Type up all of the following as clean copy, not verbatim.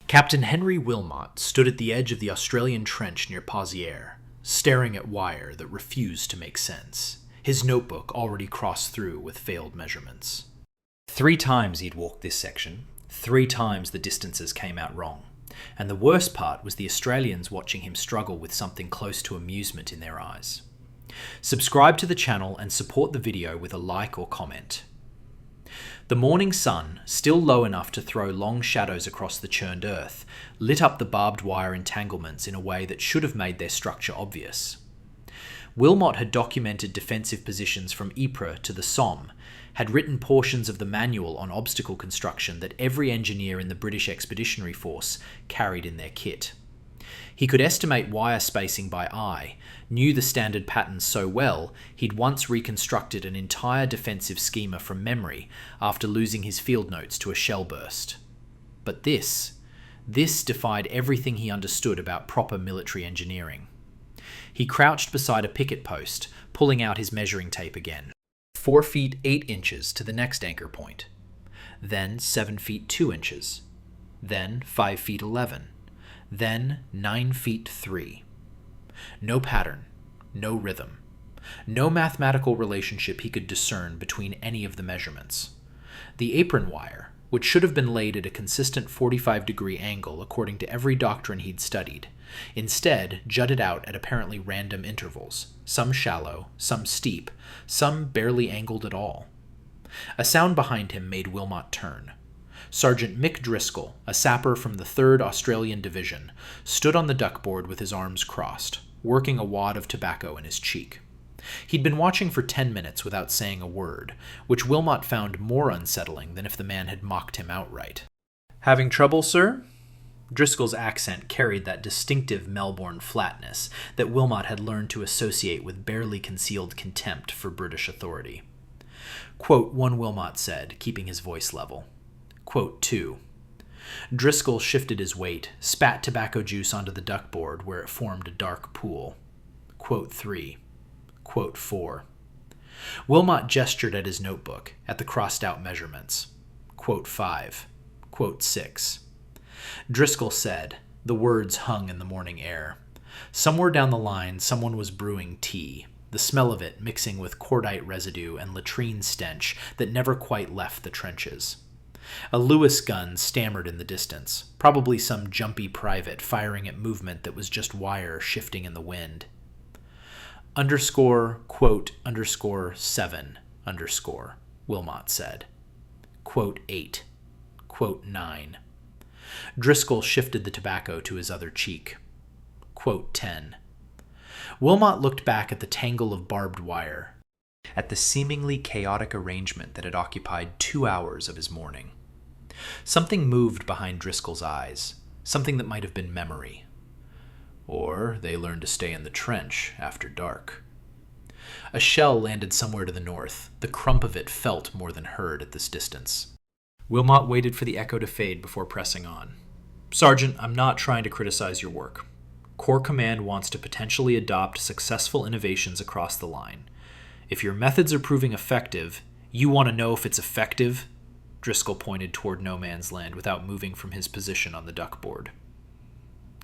Captain Henry Wilmot stood at the edge of the Australian trench near Pozières, staring at wire that refused to make sense, his notebook already crossed through with failed measurements. 3 times he'd walked this section, 3 times the distances came out wrong, and the worst part was the Australians watching him struggle with something close to amusement in their eyes. Subscribe to the channel and support the video with a like or comment. The morning sun, still low enough to throw long shadows across the churned earth, lit up the barbed wire entanglements in a way that should have made their structure obvious. Wilmot had documented defensive positions from Ypres to the Somme, had written portions of the manual on obstacle construction that every engineer in the British Expeditionary Force carried in their kit. He could estimate wire spacing by eye, knew the standard patterns so well he'd once reconstructed an entire defensive schema from memory after losing his field notes to a shell burst. But this defied everything he understood about proper military engineering. He crouched beside a picket post, pulling out his measuring tape again. 4 feet 8 inches to the next anchor point. Then 7 feet 2 inches. Then 5 feet 11. Then 9 feet 3. No pattern, no rhythm, no mathematical relationship he could discern between any of the measurements. The apron wire, which should have been laid at a consistent 45-degree angle according to every doctrine he'd studied, instead jutted out at apparently random intervals, some shallow, some steep, some barely angled at all. A sound behind him made Wilmot turn. Sergeant Mick Driscoll, a sapper from the 3rd Australian Division, stood on the duckboard with his arms crossed, working a wad of tobacco in his cheek. He'd been watching for 10 minutes without saying a word, which Wilmot found more unsettling than if the man had mocked him outright. "Having trouble, sir?" Driscoll's accent carried that distinctive Melbourne flatness that Wilmot had learned to associate with barely concealed contempt for British authority. Quote 1, Wilmot said, keeping his voice level. Quote 2. Driscoll shifted his weight, spat tobacco juice onto the duckboard where it formed a dark pool. Quote 3. Quote 4. Wilmot gestured at his notebook, at the crossed-out measurements. Quote 5. Quote 6. Driscoll said, the words hung in the morning air. Somewhere down the line, someone was brewing tea, the smell of it mixing with cordite residue and latrine stench that never quite left the trenches. A Lewis gun stammered in the distance, probably some jumpy private firing at movement that was just wire shifting in the wind. Quote 7, Wilmot said. Quote 8. Quote 9. Driscoll shifted the tobacco to his other cheek. Quote 10. Wilmot looked back at the tangle of barbed wire, at the seemingly chaotic arrangement that had occupied 2 hours of his morning. Something moved behind Driscoll's eyes, something that might have been memory. Or they learned to stay in the trench after dark. A shell landed somewhere to the north, the crump of it felt more than heard at this distance. Wilmot waited for the echo to fade before pressing on. "Sergeant, I'm not trying to criticize your work. Corps Command wants to potentially adopt successful innovations across the line. If your methods are proving effective, you want to know if it's effective?" Driscoll pointed toward no man's land without moving from his position on the duckboard.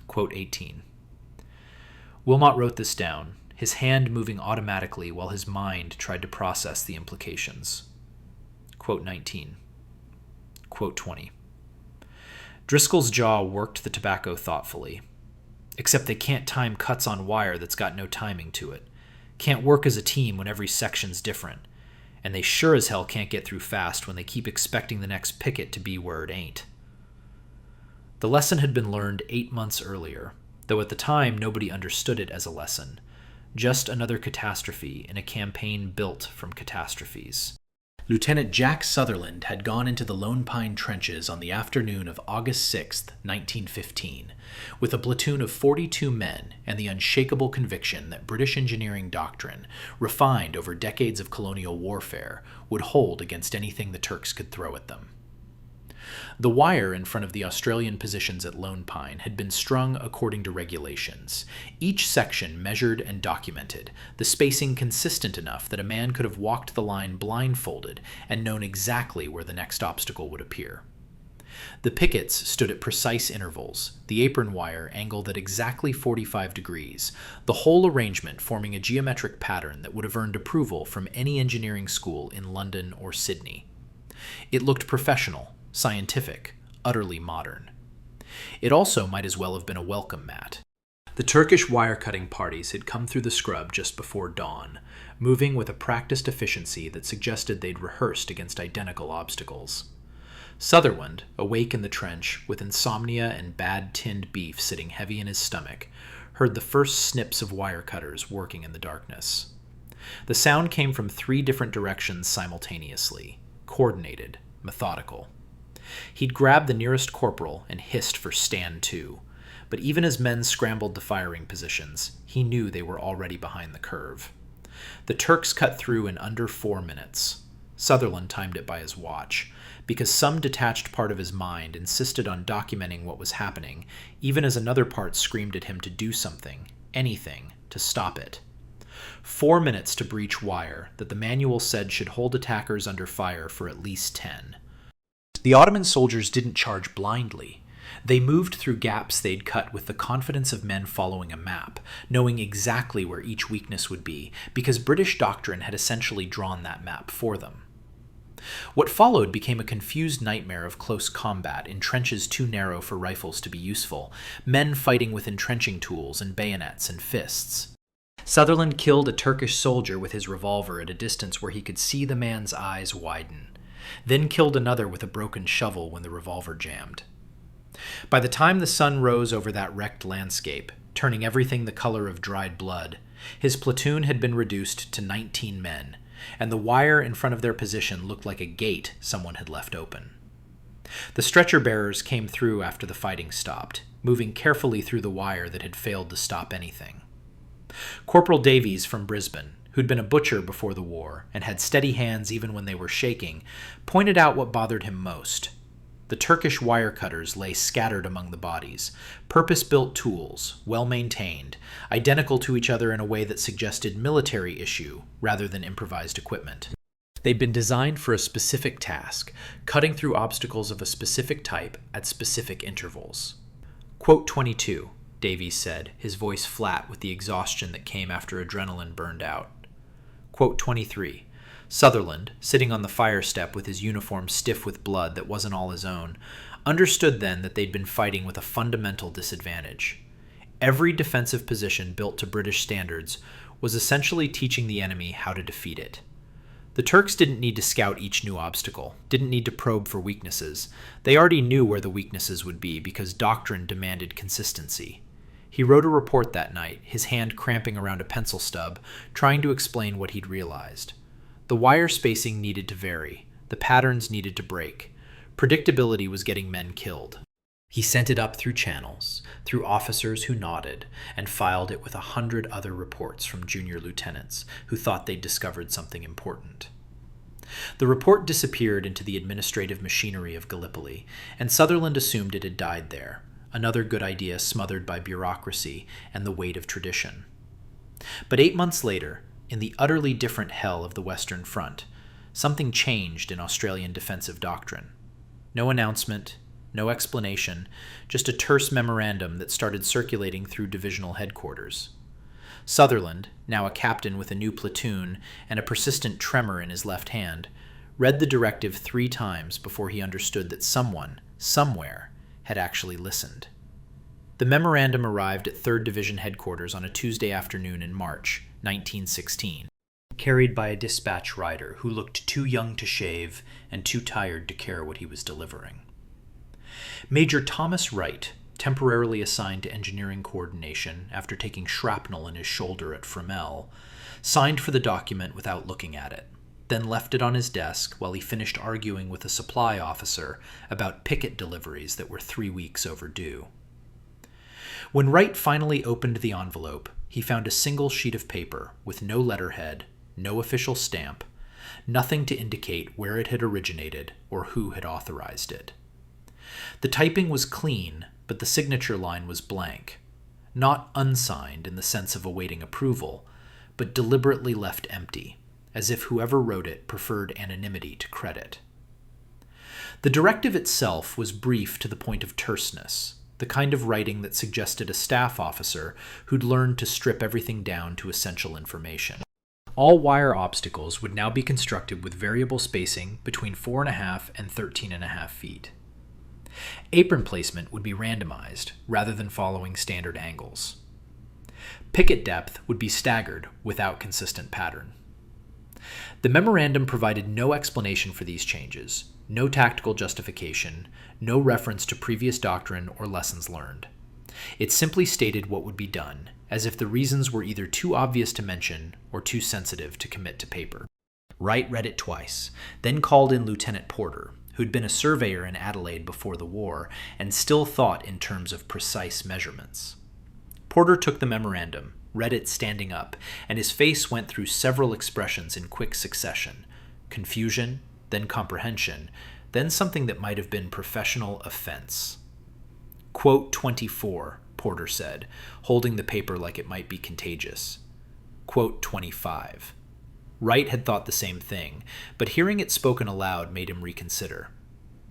Quote 18. Wilmot wrote this down, his hand moving automatically while his mind tried to process the implications. Quote 19. Quote 20. Driscoll's jaw worked the tobacco thoughtfully. "Except they can't time cuts on wire that's got no timing to it. Can't work as a team when every section's different. And they sure as hell can't get through fast when they keep expecting the next picket to be where it ain't." The lesson had been learned 8 months earlier, though at the time nobody understood it as a lesson. Just another catastrophe in a campaign built from catastrophes. Lieutenant Jack Sutherland had gone into the Lone Pine trenches on the afternoon of August 6, 1915, with a platoon of 42 men and the unshakable conviction that British engineering doctrine, refined over decades of colonial warfare, would hold against anything the Turks could throw at them. The wire in front of the Australian positions at Lone Pine had been strung according to regulations, each section measured and documented, the spacing consistent enough that a man could have walked the line blindfolded and known exactly where the next obstacle would appear. The pickets stood at precise intervals, the apron wire angled at exactly 45 degrees, the whole arrangement forming a geometric pattern that would have earned approval from any engineering school in London or Sydney. It looked professional, scientific, utterly modern. It also might as well have been a welcome mat. The Turkish wire-cutting parties had come through the scrub just before dawn, moving with a practiced efficiency that suggested they'd rehearsed against identical obstacles. Sutherland, awake in the trench, with insomnia and bad tinned beef sitting heavy in his stomach, heard the first snips of wire cutters working in the darkness. The sound came from 3 different directions simultaneously, coordinated, methodical. He'd grabbed the nearest corporal and hissed for stand to, but even as men scrambled to firing positions, he knew they were already behind the curve. The Turks cut through in under 4 minutes. Sutherland timed it by his watch, because some detached part of his mind insisted on documenting what was happening, even as another part screamed at him to do something, anything, to stop it. 4 minutes to breach wire that the manual said should hold attackers under fire for at least 10. The Ottoman soldiers didn't charge blindly. They moved through gaps they'd cut with the confidence of men following a map, knowing exactly where each weakness would be, because British doctrine had essentially drawn that map for them. What followed became a confused nightmare of close combat in trenches too narrow for rifles to be useful, men fighting with entrenching tools and bayonets and fists. Sutherland killed a Turkish soldier with his revolver at a distance where he could see the man's eyes widen, then killed another with a broken shovel when the revolver jammed. By the time the sun rose over that wrecked landscape, turning everything the color of dried blood, his platoon had been reduced to 19 men, and the wire in front of their position looked like a gate someone had left open. The stretcher bearers came through after the fighting stopped, moving carefully through the wire that had failed to stop anything. Corporal Davies from Brisbane, who'd been a butcher before the war and had steady hands even when they were shaking, pointed out what bothered him most. The Turkish wire cutters lay scattered among the bodies, purpose-built tools, well-maintained, identical to each other in a way that suggested military issue rather than improvised equipment. They'd been designed for a specific task, cutting through obstacles of a specific type at specific intervals. Quote 22, Davies said, his voice flat with the exhaustion that came after adrenaline burned out. Quote 23. Sutherland, sitting on the fire step with his uniform stiff with blood that wasn't all his own, understood then that they'd been fighting with a fundamental disadvantage. Every defensive position built to British standards was essentially teaching the enemy how to defeat it. The Turks didn't need to scout each new obstacle, didn't need to probe for weaknesses. They already knew where the weaknesses would be because doctrine demanded consistency. He wrote a report that night, his hand cramping around a pencil stub, trying to explain what he'd realized. The wire spacing needed to vary. The patterns needed to break. Predictability was getting men killed. He sent it up through channels, through officers who nodded, and filed it with 100 other reports from junior lieutenants who thought they'd discovered something important. The report disappeared into the administrative machinery of Gallipoli, and Sutherland assumed it had died there, another good idea smothered by bureaucracy and the weight of tradition. But 8 months later, in the utterly different hell of the Western Front, something changed in Australian defensive doctrine. No announcement, no explanation, just a terse memorandum that started circulating through divisional headquarters. Sutherland, now a captain with a new platoon and a persistent tremor in his left hand, read the directive 3 times before he understood that someone, somewhere, had actually listened. The memorandum arrived at 3rd Division headquarters on a Tuesday afternoon in March, 1916, carried by a dispatch rider who looked too young to shave and too tired to care what he was delivering. Major Thomas Wright, temporarily assigned to engineering coordination after taking shrapnel in his shoulder at Fromelles, signed for the document without looking at it, then left it on his desk while he finished arguing with a supply officer about picket deliveries that were 3 weeks overdue. When Wright finally opened the envelope, he found a single sheet of paper with no letterhead, no official stamp, nothing to indicate where it had originated or who had authorized it. The typing was clean, but the signature line was blank, not unsigned in the sense of awaiting approval, but deliberately left empty, as if whoever wrote it preferred anonymity to credit. The directive itself was brief to the point of terseness, the kind of writing that suggested a staff officer who'd learned to strip everything down to essential information. All wire obstacles would now be constructed with variable spacing between 4.5 and 13.5 feet. Apron placement would be randomized rather than following standard angles. Picket depth would be staggered without consistent pattern. The memorandum provided no explanation for these changes, no tactical justification, no reference to previous doctrine or lessons learned. It simply stated what would be done, as if the reasons were either too obvious to mention or too sensitive to commit to paper. Wright read it twice, then called in Lieutenant Porter, who'd been a surveyor in Adelaide before the war and still thought in terms of precise measurements. Porter took the memorandum, read it standing up, and his face went through several expressions in quick succession: confusion, then comprehension, then something that might have been professional offense. Quote 24, Porter said, holding the paper like it might be contagious. Quote 25. Wright had thought the same thing, but hearing it spoken aloud made him reconsider.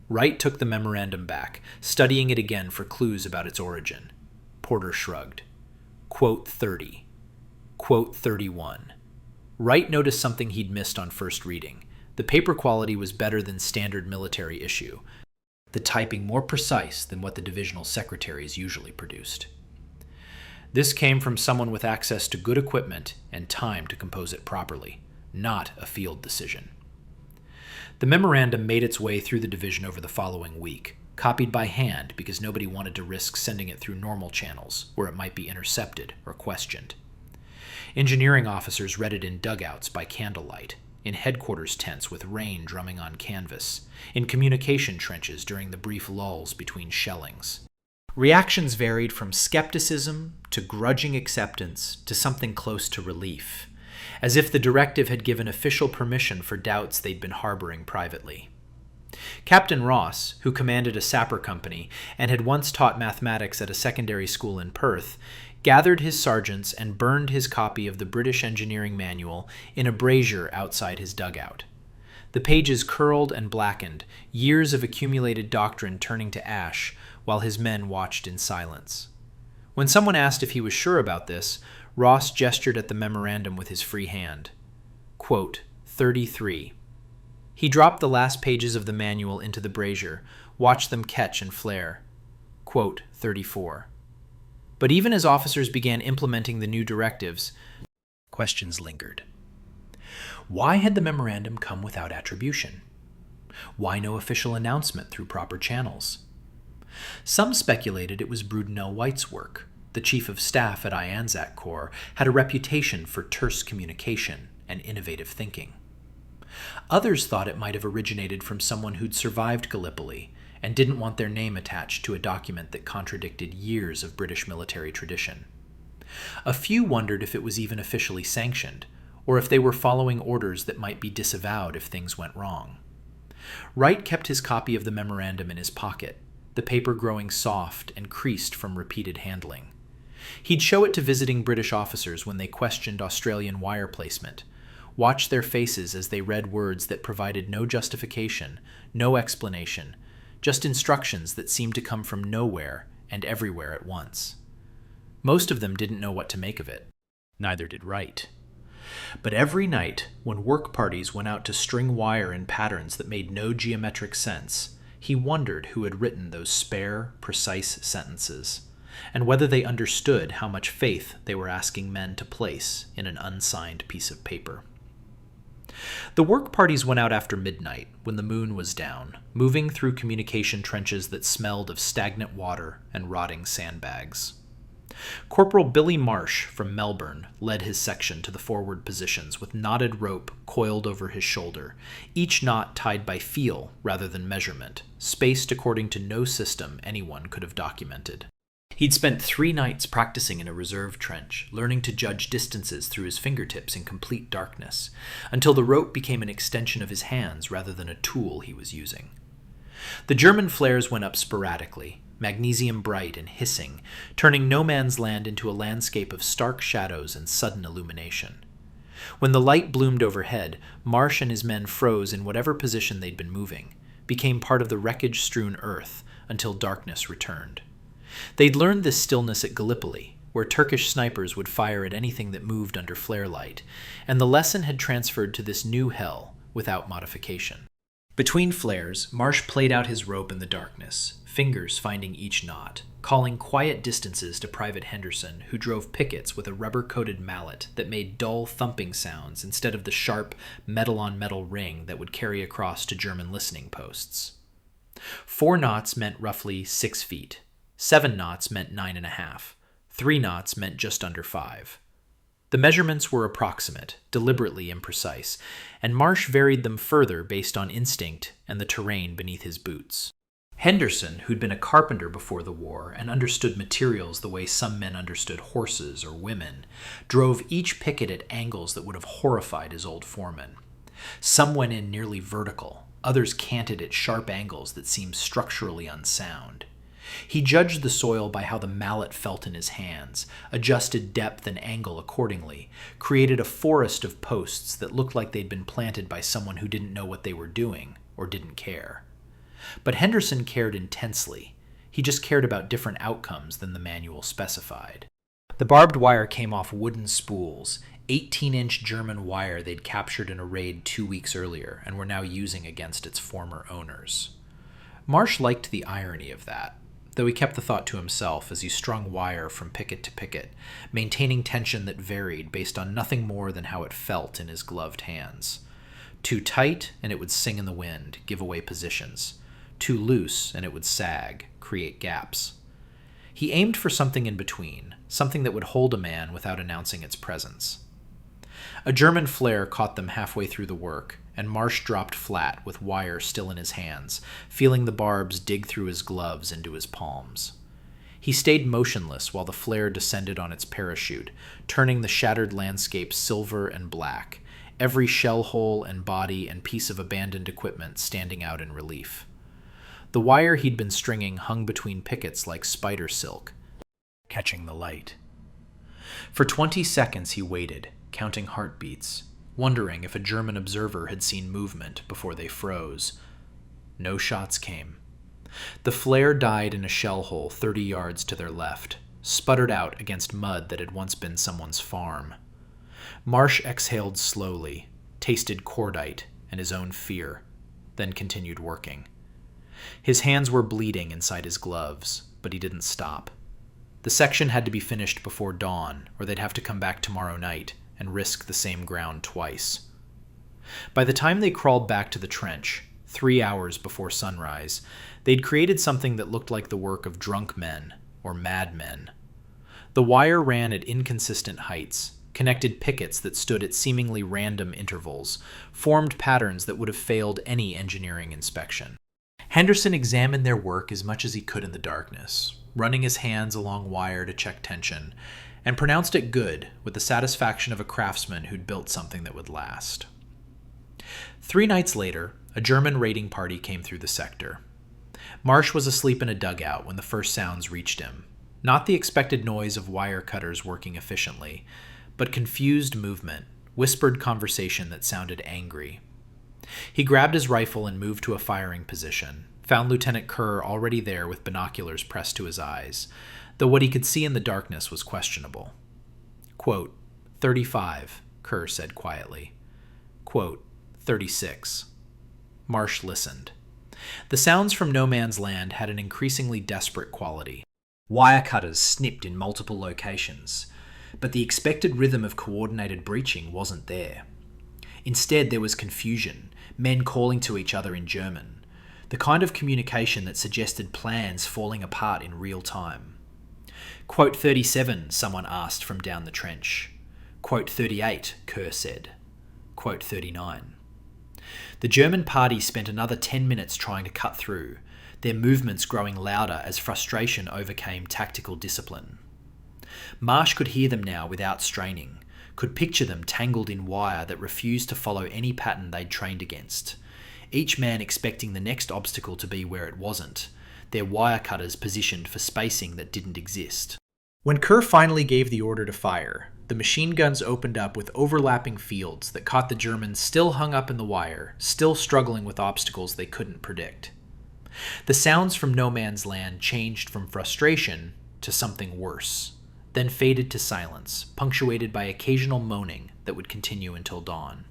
Wright took the memorandum back, studying it again for clues about its origin. Porter shrugged. Quote 30. Quote 31. Wright noticed something he'd missed on first reading. The paper quality was better than standard military issue, the typing more precise than what the divisional secretaries usually produced. This came from someone with access to good equipment and time to compose it properly, not a field decision. The memorandum made its way through the division over the following week, copied by hand because nobody wanted to risk sending it through normal channels where it might be intercepted or questioned. Engineering officers read it in dugouts by candlelight, in headquarters tents with rain drumming on canvas, in communication trenches during the brief lulls between shellings. Reactions varied from skepticism to grudging acceptance to something close to relief, as if the directive had given official permission for doubts they'd been harboring privately. Captain Ross, who commanded a sapper company and had once taught mathematics at a secondary school in Perth, gathered his sergeants and burned his copy of the British Engineering Manual in a brazier outside his dugout. The pages curled and blackened, years of accumulated doctrine turning to ash, while his men watched in silence. When someone asked if he was sure about this, Ross gestured at the memorandum with his free hand. Quote, 33. He dropped the last pages of the manual into the brazier, watched them catch and flare. Quote, 34. But even as officers began implementing the new directives, questions lingered. Why had the memorandum come without attribution? Why no official announcement through proper channels? Some speculated it was Brudenell White's work. The chief of staff at Anzac Corps had a reputation for terse communication and innovative thinking. Others thought it might have originated from someone who'd survived Gallipoli and didn't want their name attached to a document that contradicted years of British military tradition. A few wondered if it was even officially sanctioned, or if they were following orders that might be disavowed if things went wrong. Wright kept his copy of the memorandum in his pocket, the paper growing soft and creased from repeated handling. He'd show it to visiting British officers when they questioned Australian wire placement, watch their faces as they read words that provided no justification, no explanation, just instructions that seemed to come from nowhere and everywhere at once. Most of them didn't know what to make of it. Neither did Wright. But every night, when work parties went out to string wire in patterns that made no geometric sense, he wondered who had written those spare, precise sentences, and whether they understood how much faith they were asking men to place in an unsigned piece of paper. The work parties went out after midnight, when the moon was down, moving through communication trenches that smelled of stagnant water and rotting sandbags. Corporal Billy Marsh from Melbourne led his section to the forward positions with knotted rope coiled over his shoulder, each knot tied by feel rather than measurement, spaced according to no system anyone could have documented. He'd spent 3 nights practicing in a reserve trench, learning to judge distances through his fingertips in complete darkness, until the rope became an extension of his hands rather than a tool he was using. The German flares went up sporadically, magnesium bright and hissing, turning no man's land into a landscape of stark shadows and sudden illumination. When the light bloomed overhead, Marsh and his men froze in whatever position they'd been moving, became part of the wreckage-strewn earth until darkness returned. They'd learned this stillness at Gallipoli, where Turkish snipers would fire at anything that moved under flare light, and the lesson had transferred to this new hell without modification. Between flares, Marsh played out his rope in the darkness, fingers finding each knot, calling quiet distances to Private Henderson, who drove pickets with a rubber-coated mallet that made dull thumping sounds instead of the sharp metal-on-metal ring that would carry across to German listening posts. 4 knots meant roughly 6 feet. 7 knots meant 9.5. 3 knots meant just under 5. The measurements were approximate, deliberately imprecise, and Marsh varied them further based on instinct and the terrain beneath his boots. Henderson, who'd been a carpenter before the war and understood materials the way some men understood horses or women, drove each picket at angles that would have horrified his old foreman. Some went in nearly vertical, others canted at sharp angles that seemed structurally unsound. He judged the soil by how the mallet felt in his hands, adjusted depth and angle accordingly, created a forest of posts that looked like they'd been planted by someone who didn't know what they were doing or didn't care. But Henderson cared intensely. He just cared about different outcomes than the manual specified. The barbed wire came off wooden spools, 18-inch German wire they'd captured in a raid 2 weeks earlier and were now using against its former owners. Marsh liked the irony of that, though he kept the thought to himself as he strung wire from picket to picket, maintaining tension that varied based on nothing more than how it felt in his gloved hands. Too tight, and it would sing in the wind, give away positions. Too loose, and it would sag, create gaps. He aimed for something in between, something that would hold a man without announcing its presence. A German flare caught them halfway through the work, and Marsh dropped flat with wire still in his hands, feeling the barbs dig through his gloves into his palms. He stayed motionless while the flare descended on its parachute, turning the shattered landscape silver and black, every shell hole and body and piece of abandoned equipment standing out in relief. The wire he'd been stringing hung between pickets like spider silk, catching the light. For 20 seconds he waited, counting heartbeats, wondering if a German observer had seen movement before they froze. No shots came. The flare died in a shell hole 30 yards to their left, sputtered out against mud that had once been someone's farm. Marsh exhaled slowly, tasted cordite and his own fear, then continued working. His hands were bleeding inside his gloves, but he didn't stop. The section had to be finished before dawn, or they'd have to come back tomorrow night and risk the same ground twice. By the time they crawled back to the trench, 3 hours before sunrise, they'd created something that looked like the work of drunk men or madmen. The wire ran at inconsistent heights, connected pickets that stood at seemingly random intervals, formed patterns that would have failed any engineering inspection. Henderson examined their work as much as he could in the darkness, running his hands along wire to check tension, and pronounced it good with the satisfaction of a craftsman who'd built something that would last. 3 nights later, a German raiding party came through the sector. Marsh was asleep in a dugout when the first sounds reached him. Not the expected noise of wire cutters working efficiently, but confused movement, whispered conversation that sounded angry. He grabbed his rifle and moved to a firing position, found Lieutenant Kerr already there with binoculars pressed to his eyes, though what he could see in the darkness was questionable. Quote, 35, Kerr said quietly. Quote, 36. Marsh listened. The sounds from no man's land had an increasingly desperate quality. Wire cutters snipped in multiple locations, but the expected rhythm of coordinated breaching wasn't there. Instead, there was confusion, men calling to each other in German, the kind of communication that suggested plans falling apart in real time. Quote 37, someone asked from down the trench. Quote 38, Kerr said. Quote 39. The German party spent another 10 minutes trying to cut through, their movements growing louder as frustration overcame tactical discipline. Marsh could hear them now without straining, could picture them tangled in wire that refused to follow any pattern they'd trained against, each man expecting the next obstacle to be where it wasn't, their wire cutters positioned for spacing that didn't exist. When Kerr finally gave the order to fire, the the machine guns opened up with overlapping fields that caught the Germans still hung up in the wire, still struggling with obstacles they couldn't predict. The sounds from no man's land changed from frustration to something worse, then faded to silence, punctuated by occasional moaning that would continue until dawn.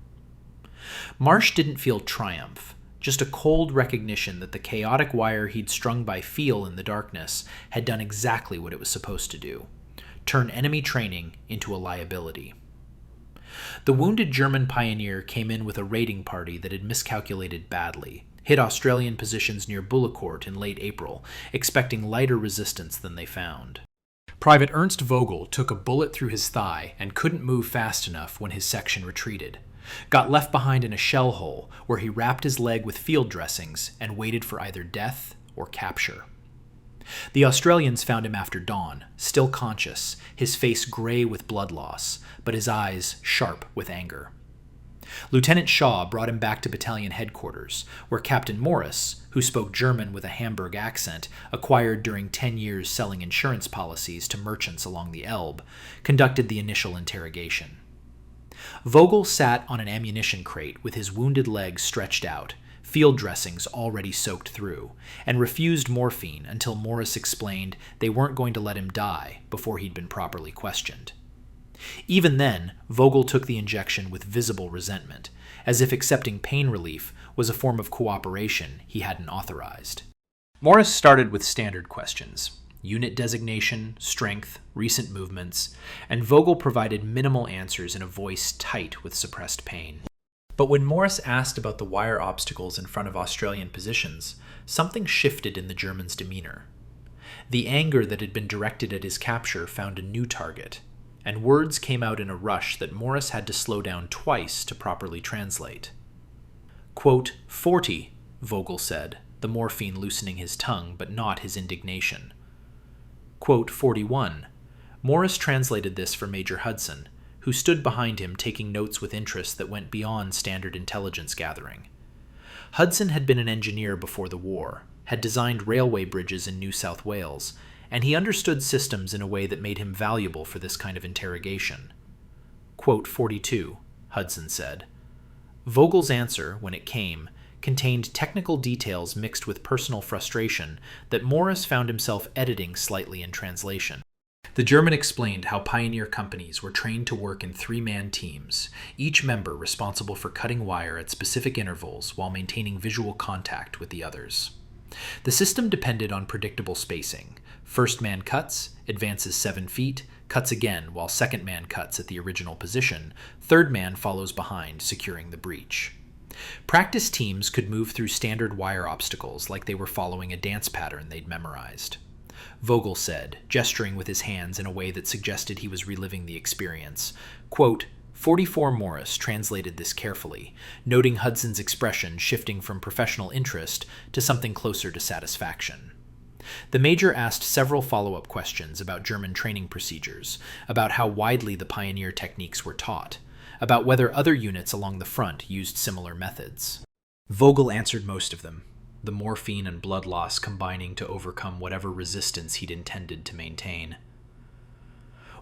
Marsh didn't feel triumph, just a cold recognition that the chaotic wire he'd strung by feel in the darkness had done exactly what it was supposed to do: turn enemy training into a liability. The wounded German pioneer came in with a raiding party that had miscalculated badly, hit Australian positions near Bullecourt in late April, expecting lighter resistance than they found. Private Ernst Vogel took a bullet through his thigh and couldn't move fast enough when his section retreated. Got left behind in a shell hole where he wrapped his leg with field dressings and waited for either death or capture. The Australians found him after dawn, still conscious, his face gray with blood loss, but his eyes sharp with anger. Lieutenant Shaw brought him back to battalion headquarters, where Captain Morris, who spoke German with a Hamburg accent acquired during 10 years selling insurance policies to merchants along the Elbe, conducted the initial interrogation. Vogel sat on an ammunition crate with his wounded leg stretched out, field dressings already soaked through, and refused morphine until Morris explained they weren't going to let him die before he'd been properly questioned. Even then, Vogel took the injection with visible resentment, as if accepting pain relief was a form of cooperation he hadn't authorized. Morris started with standard questions: unit designation, strength, recent movements, and Vogel provided minimal answers in a voice tight with suppressed pain. But when Morris asked about the wire obstacles in front of Australian positions, something shifted in the German's demeanor. The anger that had been directed at his capture found a new target, and words came out in a rush that Morris had to slow down twice to properly translate. Quote, 40, Vogel said, the morphine loosening his tongue but not his indignation. Quote, 41. Morris translated this for Major Hudson, who stood behind him taking notes with interest that went beyond standard intelligence gathering. Hudson had been an engineer before the war, had designed railway bridges in New South Wales, and he understood systems in a way that made him valuable for this kind of interrogation. Quote 42, Hudson said. Vogel's answer, when it came, contained technical details mixed with personal frustration that Morris found himself editing slightly in translation. The German explained how pioneer companies were trained to work in 3-man teams, each member responsible for cutting wire at specific intervals while maintaining visual contact with the others. The system depended on predictable spacing. First man cuts, advances 7 feet, cuts again while second man cuts at the original position, third man follows behind, securing the breach. Practice teams could move through standard wire obstacles like they were following a dance pattern they'd memorized. Vogel said, gesturing with his hands in a way that suggested he was reliving the experience. Quote, 44 Morris translated this carefully, noting Hudson's expression shifting from professional interest to something closer to satisfaction. The major asked several follow-up questions about German training procedures, about how widely the pioneer techniques were taught, about whether other units along the front used similar methods. Vogel answered most of them, the morphine and blood loss combining to overcome whatever resistance he'd intended to maintain.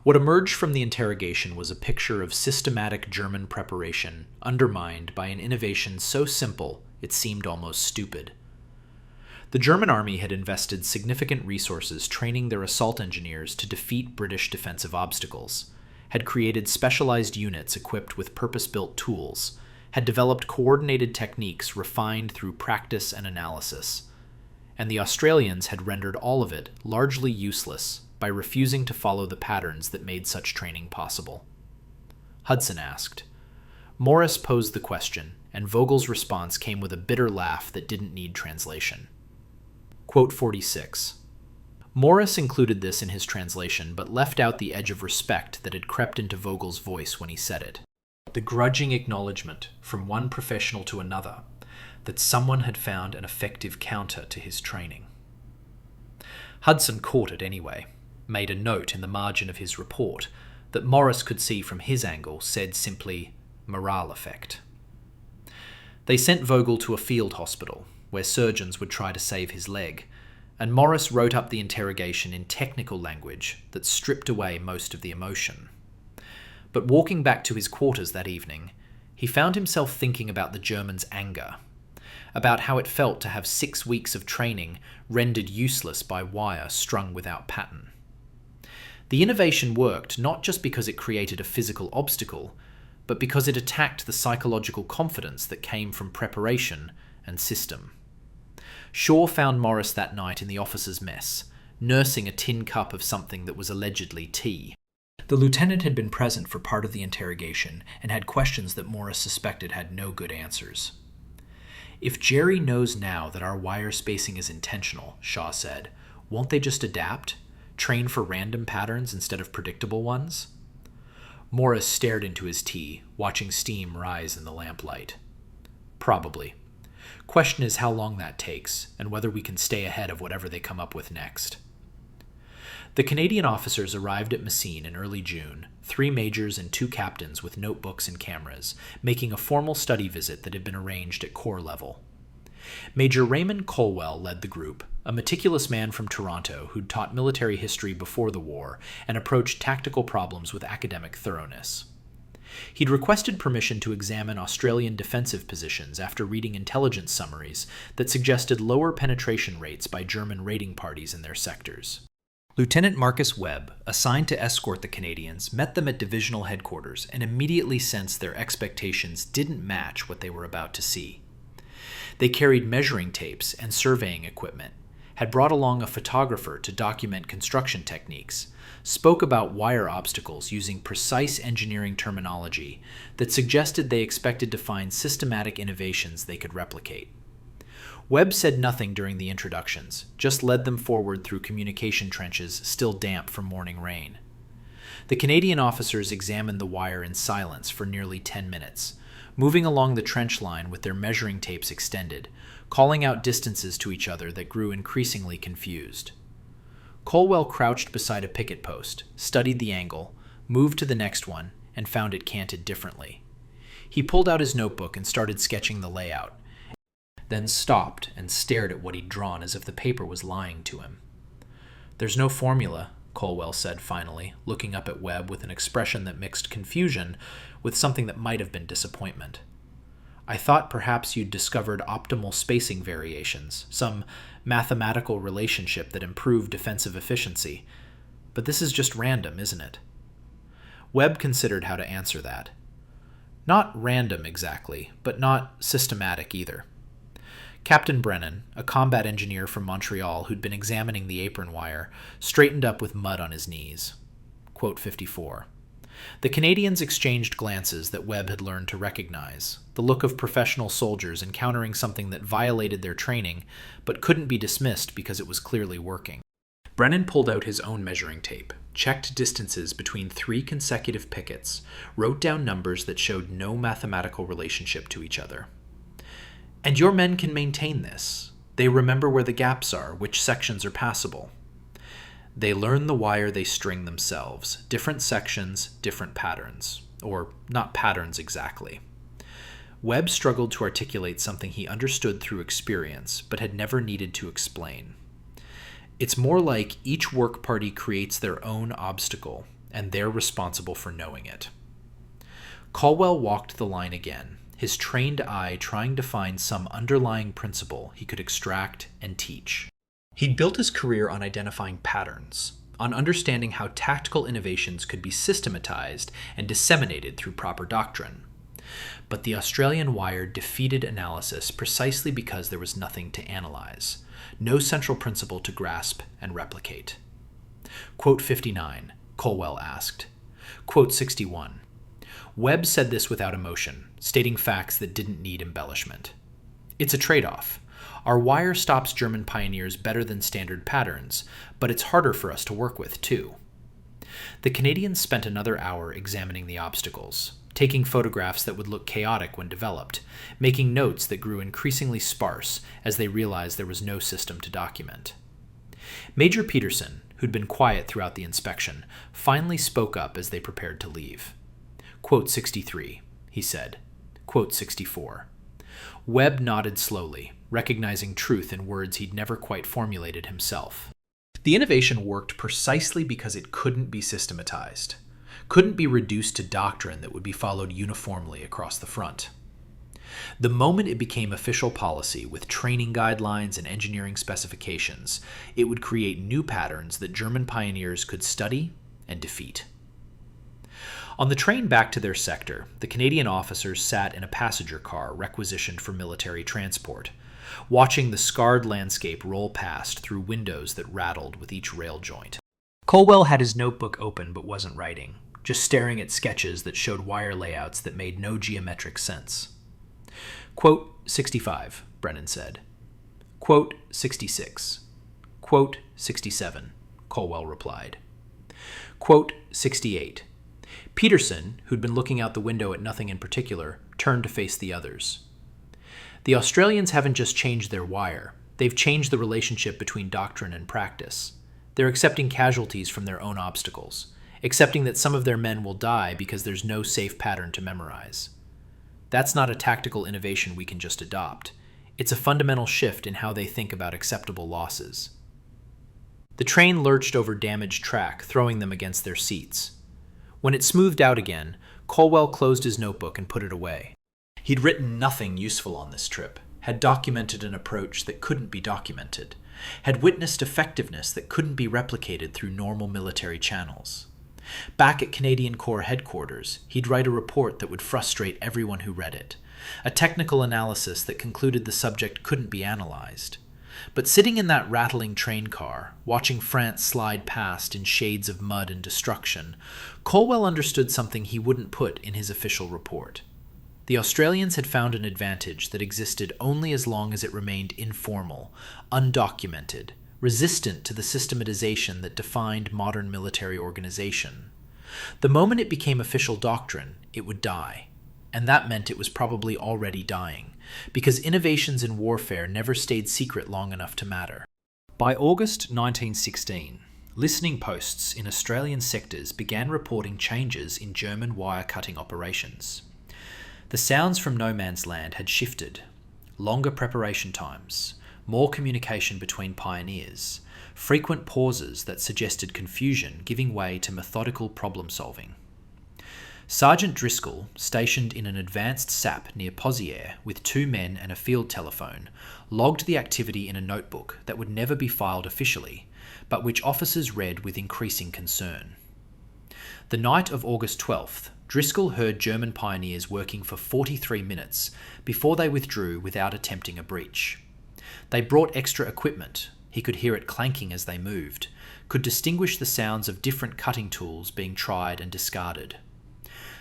What emerged from the interrogation was a picture of systematic German preparation undermined by an innovation so simple it seemed almost stupid. The German army had invested significant resources training their assault engineers to defeat British defensive obstacles, had created specialized units equipped with purpose-built tools, had developed coordinated techniques refined through practice and analysis, and the Australians had rendered all of it largely useless by refusing to follow the patterns that made such training possible. Hudson asked. Morris posed the question, and Vogel's response came with a bitter laugh that didn't need translation. Quote 46. Morris included this in his translation, but left out the edge of respect that had crept into Vogel's voice when he said it. The grudging acknowledgement from one professional to another that someone had found an effective counter to his training. Hudson caught it anyway, made a note in the margin of his report that Morris could see from his angle said simply, morale effect. They sent Vogel to a field hospital, where surgeons would try to save his leg, and Morris wrote up the interrogation in technical language that stripped away most of the emotion. But walking back to his quarters that evening, he found himself thinking about the Germans' anger, about how it felt to have 6 weeks of training rendered useless by wire strung without pattern. The innovation worked not just because it created a physical obstacle, but because it attacked the psychological confidence that came from preparation and system. Shaw found Morris that night in the officers' mess, nursing a tin cup of something that was allegedly tea. The lieutenant had been present for part of the interrogation and had questions that Morris suspected had no good answers. "If Jerry knows now that our wire spacing is intentional," Shaw said, "won't they just adapt? Train for random patterns instead of predictable ones?" Morris stared into his tea, watching steam rise in the lamplight. "Probably. Question is how long that takes, and whether we can stay ahead of whatever they come up with next." The Canadian officers arrived at Messines in early June, 3 majors and 2 captains with notebooks and cameras, making a formal study visit that had been arranged at corps level. Major Raymond Colwell led the group, a meticulous man from Toronto who'd taught military history before the war and approached tactical problems with academic thoroughness. He'd requested permission to examine Australian defensive positions after reading intelligence summaries that suggested lower penetration rates by German raiding parties in their sectors. Lieutenant Marcus Webb, assigned to escort the Canadians, met them at divisional headquarters and immediately sensed their expectations didn't match what they were about to see. They carried measuring tapes and surveying equipment, had brought along a photographer to document construction techniques, spoke about wire obstacles using precise engineering terminology that suggested they expected to find systematic innovations they could replicate. Webb said nothing during the introductions, just led them forward through communication trenches still damp from morning rain. The Canadian officers examined the wire in silence for nearly 10 minutes, moving along the trench line with their measuring tapes extended, calling out distances to each other that grew increasingly confused. Colwell crouched beside a picket post, studied the angle, moved to the next one, and found it canted differently. He pulled out his notebook and started sketching the layout, then stopped and stared at what he'd drawn as if the paper was lying to him. "There's no formula," Colwell said finally, looking up at Webb with an expression that mixed confusion with something that might have been disappointment. "I thought perhaps you'd discovered optimal spacing variations, some mathematical relationship that improved defensive efficiency. But this is just random, isn't it?" Webb considered how to answer that. "Not random exactly, but not systematic either." Captain Brennan, a combat engineer from Montreal who'd been examining the apron wire, straightened up with mud on his knees. Quote 54. The Canadians exchanged glances that Webb had learned to recognize, the look of professional soldiers encountering something that violated their training but couldn't be dismissed because it was clearly working. Brennan pulled out his own measuring tape, checked distances between 3 consecutive pickets, wrote down numbers that showed no mathematical relationship to each other. "And your men can maintain this. They remember where the gaps are, which sections are passable. They learn the wire they string themselves, different sections, different patterns. Or not patterns exactly." Webb struggled to articulate something he understood through experience, but had never needed to explain. "It's more like each work party creates their own obstacle, and they're responsible for knowing it." Colwell walked the line again, his trained eye trying to find some underlying principle he could extract and teach. He'd built his career on identifying patterns, on understanding how tactical innovations could be systematized and disseminated through proper doctrine. But the Australian wire defeated analysis precisely because there was nothing to analyze, no central principle to grasp and replicate. Quote 59, Colwell asked. Quote 61. Webb said this without emotion, stating facts that didn't need embellishment. "It's a trade-off. Our wire stops German pioneers better than standard patterns, but it's harder for us to work with, too." The Canadians spent another hour examining the obstacles, taking photographs that would look chaotic when developed, making notes that grew increasingly sparse as they realized there was no system to document. Major Peterson, who'd been quiet throughout the inspection, finally spoke up as they prepared to leave. Quote 63, he said. Quote 64. Webb nodded slowly, recognizing truth in words he'd never quite formulated himself. The innovation worked precisely because it couldn't be systematized. couldn't be reduced to doctrine that would be followed uniformly across the front. The moment it became official policy with training guidelines and engineering specifications, it would create new patterns that German pioneers could study and defeat. On the train back to their sector, the Canadian officers sat in a passenger car requisitioned for military transport, watching the scarred landscape roll past through windows that rattled with each rail joint. Colwell had his notebook open but wasn't writing, just staring at sketches that showed wire layouts that made no geometric sense. Quote 65, Brennan said. Quote 66. Quote 67, Colwell replied. Quote 68. Peterson, who'd been looking out the window at nothing in particular, turned to face the others. The Australians haven't just changed their wire, they've changed the relationship between doctrine and practice. They're accepting casualties from their own obstacles, accepting that some of their men will die because there's no safe pattern to memorize. That's not a tactical innovation we can just adopt. It's a fundamental shift in how they think about acceptable losses. The train lurched over damaged track, throwing them against their seats. When it smoothed out again, Colwell closed his notebook and put it away. He'd written nothing useful on this trip, had documented an approach that couldn't be documented, had witnessed effectiveness that couldn't be replicated through normal military channels. Back at Canadian Corps headquarters, he'd write a report that would frustrate everyone who read it, a technical analysis that concluded the subject couldn't be analyzed. But sitting in that rattling train car, watching France slide past in shades of mud and destruction, Colwell understood something he wouldn't put in his official report. The Australians had found an advantage that existed only as long as it remained informal, undocumented, resistant to the systematization that defined modern military organization. The moment it became official doctrine, it would die, and that meant it was probably already dying, because innovations in warfare never stayed secret long enough to matter. By August 1916, listening posts in Australian sectors began reporting changes in German wire-cutting operations. The sounds from no man's land had shifted. Longer preparation times, more communication between pioneers, frequent pauses that suggested confusion giving way to methodical problem-solving. Sergeant Driscoll, stationed in an advanced sap near Pozières with 2 men and a field telephone, logged the activity in a notebook that would never be filed officially, but which officers read with increasing concern. The night of August 12th, Driscoll heard German pioneers working for 43 minutes before they withdrew without attempting a breach. They brought extra equipment. He could hear it clanking as they moved, could distinguish the sounds of different cutting tools being tried and discarded.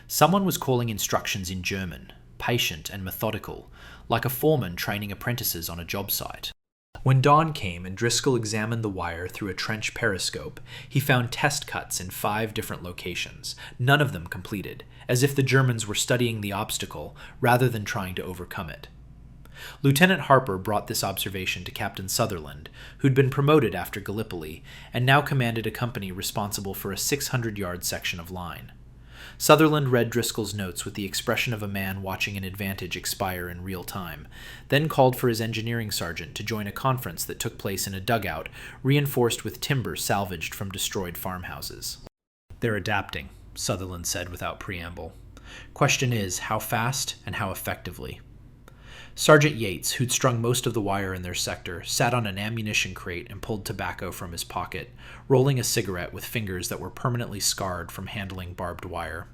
Someone was calling instructions in German, patient and methodical, like a foreman training apprentices on a job site. When dawn came and Driscoll examined the wire through a trench periscope, he found test cuts in 5 different locations, none of them completed, as if the Germans were studying the obstacle rather than trying to overcome it. Lieutenant Harper brought this observation to Captain Sutherland, who'd been promoted after Gallipoli and now commanded a company responsible for a 600-yard section of line. Sutherland read Driscoll's notes with the expression of a man watching an advantage expire in real time, then called for his engineering sergeant to join a conference that took place in a dugout reinforced with timber salvaged from destroyed farmhouses. "They're adapting," Sutherland said without preamble. "Question is, how fast and how effectively?" Sergeant Yates, who'd strung most of the wire in their sector, sat on an ammunition crate and pulled tobacco from his pocket, rolling a cigarette with fingers that were permanently scarred from handling barbed wire.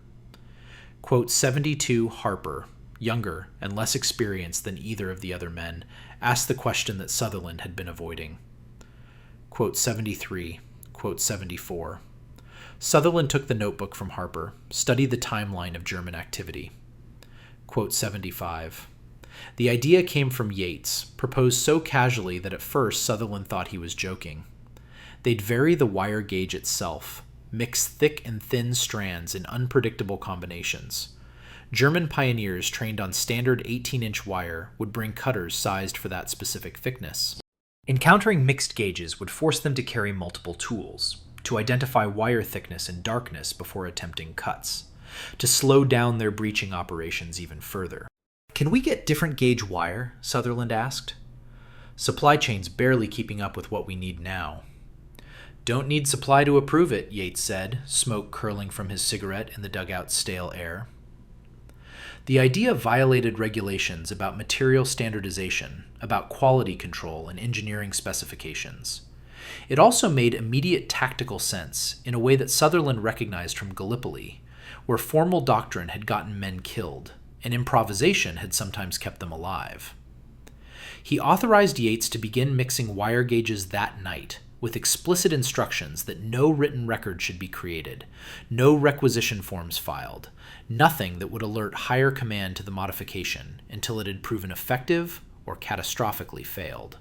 Quote 72 Harper, younger and less experienced than either of the other men, asked the question that Sutherland had been avoiding. Quote 73, quote 74. Sutherland took the notebook from Harper, studied the timeline of German activity. Quote 75. The idea came from Yates, proposed so casually that at first Sutherland thought he was joking. They'd vary the wire gauge itself, mix thick and thin strands in unpredictable combinations. German pioneers trained on standard 18-inch wire would bring cutters sized for that specific thickness. Encountering mixed gauges would force them to carry multiple tools, to identify wire thickness and darkness before attempting cuts, to slow down their breaching operations even further. "Can we get different gauge wire?" Sutherland asked. "Supply chain's barely keeping up with what we need now." "Don't need supply to approve it," Yates said, smoke curling from his cigarette in the dugout's stale air. The idea violated regulations about material standardization, about quality control and engineering specifications. It also made immediate tactical sense in a way that Sutherland recognized from Gallipoli, where formal doctrine had gotten men killed, and improvisation had sometimes kept them alive. He authorized Yates to begin mixing wire gauges that night, with explicit instructions that no written record should be created, no requisition forms filed, nothing that would alert higher command to the modification until it had proven effective or catastrophically failed.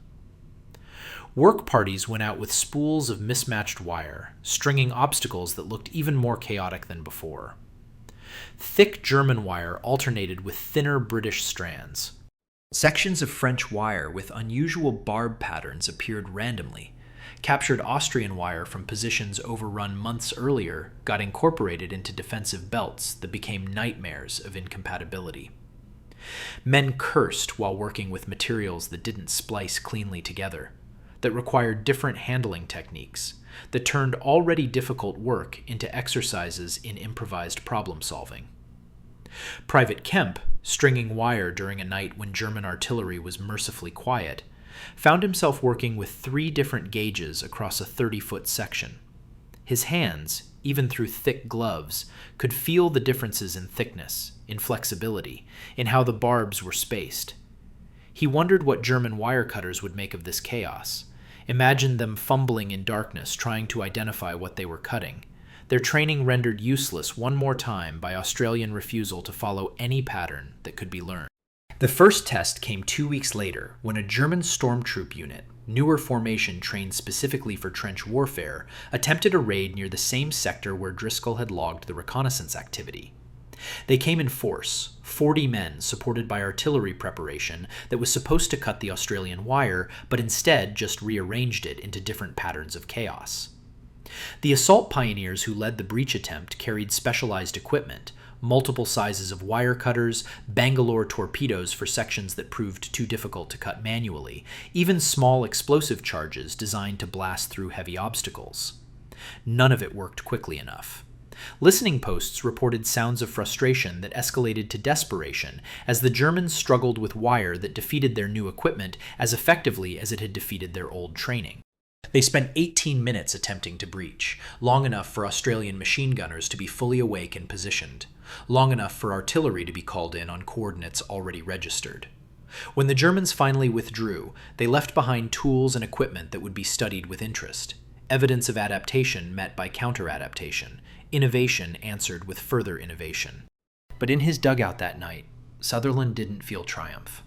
Work parties went out with spools of mismatched wire, stringing obstacles that looked even more chaotic than before. Thick German wire alternated with thinner British strands. Sections of French wire with unusual barb patterns appeared randomly. Captured Austrian wire from positions overrun months earlier got incorporated into defensive belts that became nightmares of incompatibility. Men cursed while working with materials that didn't splice cleanly together, that required different handling techniques, that turned already difficult work into exercises in improvised problem solving. Private Kemp, stringing wire during a night when German artillery was mercifully quiet, found himself working with 3 different gauges across a 30-foot section. His hands, even through thick gloves, could feel the differences in thickness, in flexibility, in how the barbs were spaced. He wondered what German wire cutters would make of this chaos. Imagined them fumbling in darkness, trying to identify what they were cutting, their training rendered useless one more time by Australian refusal to follow any pattern that could be learned. The first test came 2 weeks later, when a German stormtroop unit, newer formation trained specifically for trench warfare, attempted a raid near the same sector where Driscoll had logged the reconnaissance activity. They came in force, 40 men supported by artillery preparation that was supposed to cut the Australian wire, but instead just rearranged it into different patterns of chaos. The assault pioneers who led the breach attempt carried specialized equipment, multiple sizes of wire cutters, Bangalore torpedoes for sections that proved too difficult to cut manually, even small explosive charges designed to blast through heavy obstacles. None of it worked quickly enough. Listening posts reported sounds of frustration that escalated to desperation as the Germans struggled with wire that defeated their new equipment as effectively as it had defeated their old training. They spent 18 minutes attempting to breach, long enough for Australian machine gunners to be fully awake and positioned, long enough for artillery to be called in on coordinates already registered. When the Germans finally withdrew, they left behind tools and equipment that would be studied with interest, evidence of adaptation met by counter-adaptation, innovation answered with further innovation. But in his dugout that night, Sutherland didn't feel triumph.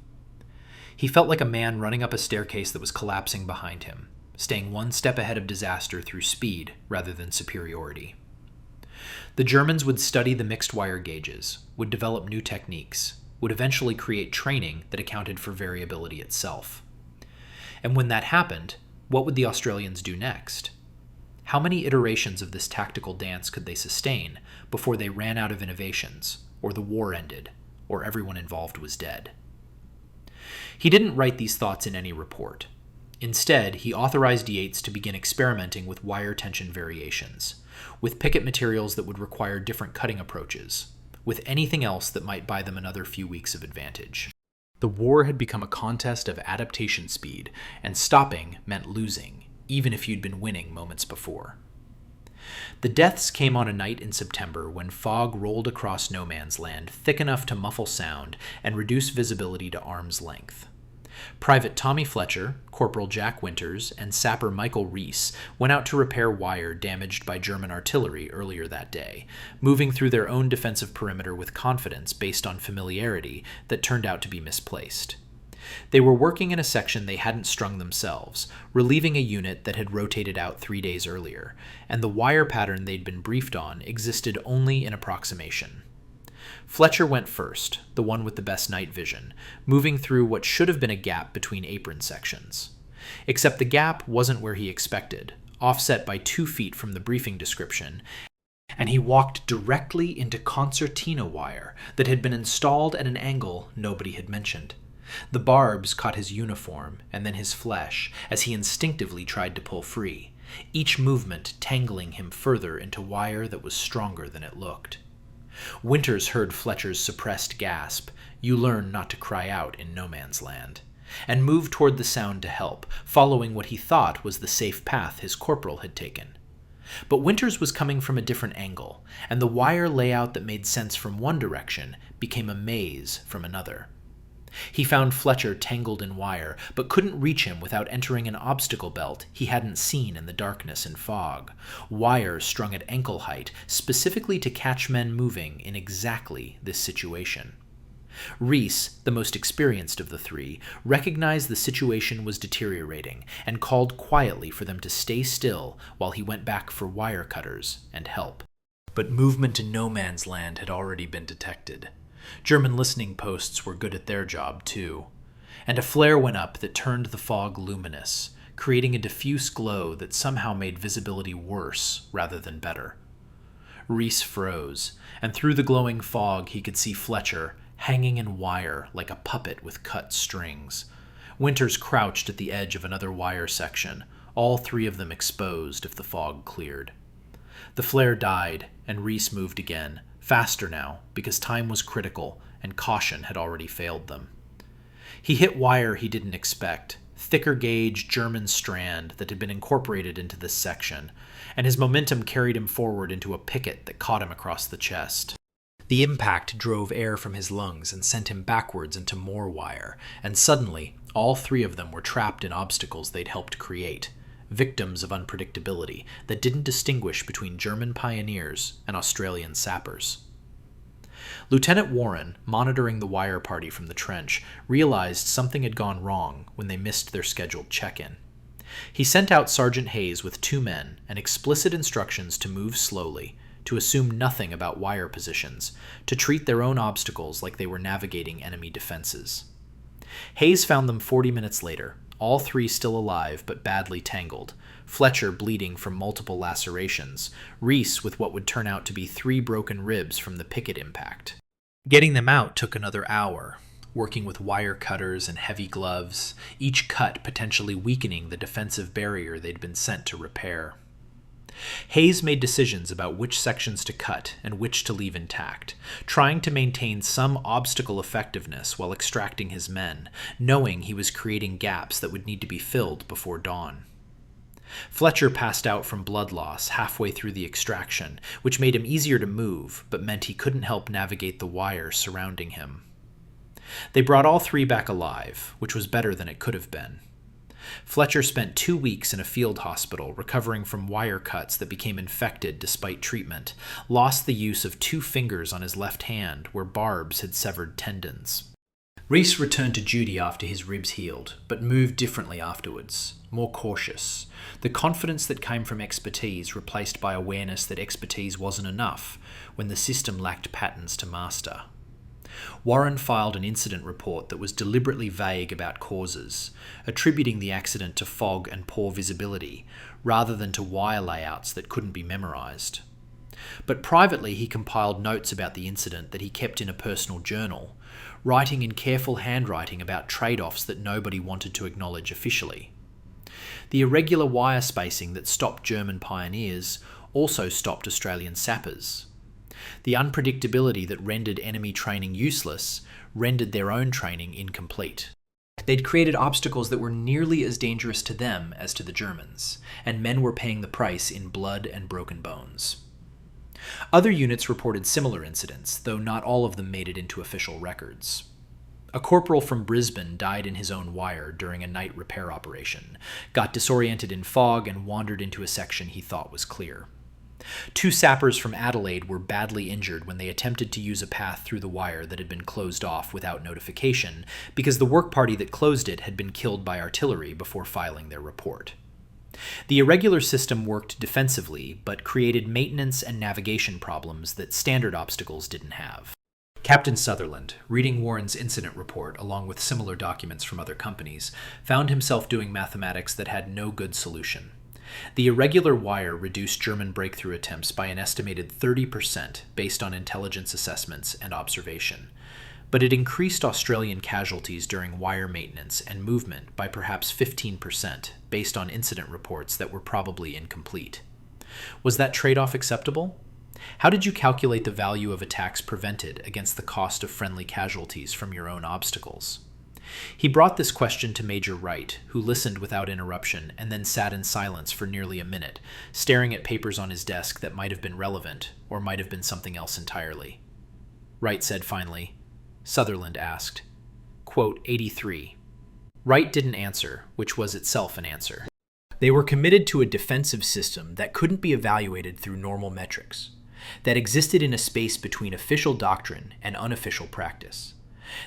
He felt like a man running up a staircase that was collapsing behind him, staying one step ahead of disaster through speed rather than superiority. The Germans would study the mixed wire gauges, would develop new techniques, would eventually create training that accounted for variability itself. And when that happened, what would the Australians do next? How many iterations of this tactical dance could they sustain before they ran out of innovations, or the war ended, or everyone involved was dead? He didn't write these thoughts in any report. Instead, he authorized Yates to begin experimenting with wire tension variations, with picket materials that would require different cutting approaches, with anything else that might buy them another few weeks of advantage. The war had become a contest of adaptation speed, and stopping meant losing, even if you'd been winning moments before. The deaths came on a night in September when fog rolled across no man's land thick enough to muffle sound and reduce visibility to arm's length. Private Tommy Fletcher, Corporal Jack Winters, and Sapper Michael Reese went out to repair wire damaged by German artillery earlier that day, moving through their own defensive perimeter with confidence based on familiarity that turned out to be misplaced. They were working in a section they hadn't strung themselves, relieving a unit that had rotated out 3 days earlier, and the wire pattern they'd been briefed on existed only in approximation. Fletcher went first, the one with the best night vision, moving through what should have been a gap between apron sections. Except the gap wasn't where he expected, offset by 2 feet from the briefing description, and he walked directly into concertina wire that had been installed at an angle nobody had mentioned. The barbs caught his uniform and then his flesh as he instinctively tried to pull free, each movement tangling him further into wire that was stronger than it looked. Winters heard Fletcher's suppressed gasp, "You learn not to cry out in no man's land," and moved toward the sound to help, following what he thought was the safe path his corporal had taken. But Winters was coming from a different angle, and the wire layout that made sense from one direction became a maze from another. He found Fletcher tangled in wire, but couldn't reach him without entering an obstacle belt he hadn't seen in the darkness and fog, wire strung at ankle height, specifically to catch men moving in exactly this situation. Reese, the most experienced of the three, recognized the situation was deteriorating and called quietly for them to stay still while he went back for wire cutters and help. But movement in no man's land had already been detected. German listening posts were good at their job, too. And a flare went up that turned the fog luminous, creating a diffuse glow that somehow made visibility worse rather than better. Reese froze, and through the glowing fog he could see Fletcher, hanging in wire like a puppet with cut strings. Winters crouched at the edge of another wire section, all three of them exposed if the fog cleared. The flare died, and Reese moved again, faster now, because time was critical and caution had already failed them. He hit wire he didn't expect, thicker gauge German strand that had been incorporated into this section, and his momentum carried him forward into a picket that caught him across the chest. The impact drove air from his lungs and sent him backwards into more wire, and suddenly all three of them were trapped in obstacles they'd helped create, victims of unpredictability that didn't distinguish between German pioneers and Australian sappers. Lieutenant Warren, monitoring the wire party from the trench, realized something had gone wrong when they missed their scheduled check-in. He sent out Sergeant Hayes with 2 men and explicit instructions to move slowly, to assume nothing about wire positions, to treat their own obstacles like they were navigating enemy defenses. Hayes found them 40 minutes later, all three still alive but badly tangled, Fletcher bleeding from multiple lacerations, Reese with what would turn out to be 3 broken ribs from the picket impact. Getting them out took another hour, working with wire cutters and heavy gloves, each cut potentially weakening the defensive barrier they'd been sent to repair. Hayes made decisions about which sections to cut and which to leave intact, trying to maintain some obstacle effectiveness while extracting his men, knowing he was creating gaps that would need to be filled before dawn. Fletcher passed out from blood loss halfway through the extraction, which made him easier to move, but meant he couldn't help navigate the wire surrounding him. They brought all 3 back alive, which was better than it could have been. Fletcher spent 2 weeks in a field hospital recovering from wire cuts that became infected despite treatment, lost the use of 2 fingers on his left hand where barbs had severed tendons. Reese returned to duty after his ribs healed, but moved differently afterwards, more cautious, the confidence that came from expertise replaced by awareness that expertise wasn't enough when the system lacked patterns to master. Warren filed an incident report that was deliberately vague about causes, attributing the accident to fog and poor visibility, rather than to wire layouts that couldn't be memorized. But privately he compiled notes about the incident that he kept in a personal journal, writing in careful handwriting about trade-offs that nobody wanted to acknowledge officially. The irregular wire spacing that stopped German pioneers also stopped Australian sappers. The unpredictability that rendered enemy training useless rendered their own training incomplete. They'd created obstacles that were nearly as dangerous to them as to the Germans, and men were paying the price in blood and broken bones. Other units reported similar incidents, though not all of them made it into official records. A corporal from Brisbane died in his own wire during a night repair operation, got disoriented in fog and wandered into a section he thought was clear. 2 sappers from Adelaide were badly injured when they attempted to use a path through the wire that had been closed off without notification because the work party that closed it had been killed by artillery before filing their report. The irregular system worked defensively, but created maintenance and navigation problems that standard obstacles didn't have. Captain Sutherland, reading Warren's incident report along with similar documents from other companies, found himself doing mathematics that had no good solution. The irregular wire reduced German breakthrough attempts by an estimated 30% based on intelligence assessments and observation. but it increased Australian casualties during wire maintenance and movement by perhaps 15%, based on incident reports that were probably incomplete. Was that trade-off acceptable? How did you calculate the value of attacks prevented against the cost of friendly casualties from your own obstacles? He brought this question to Major Wright, who listened without interruption and then sat in silence for nearly a minute, staring at papers on his desk that might have been relevant or might have been something else entirely. Wright said finally. Sutherland asked, quote, 83. Wright didn't answer, which was itself an answer. They were committed to a defensive system that couldn't be evaluated through normal metrics, that existed in a space between official doctrine and unofficial practice,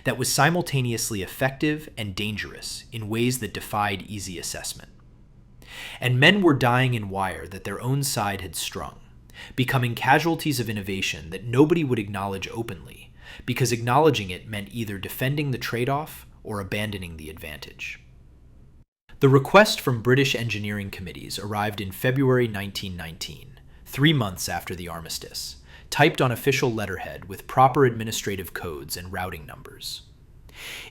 that was simultaneously effective and dangerous in ways that defied easy assessment. And men were dying in wire that their own side had strung, becoming casualties of innovation that nobody would acknowledge openly, because acknowledging it meant either defending the trade-off or abandoning the advantage. The request from British engineering committees arrived in February 1919, 3 months after the armistice, typed on official letterhead with proper administrative codes and routing numbers.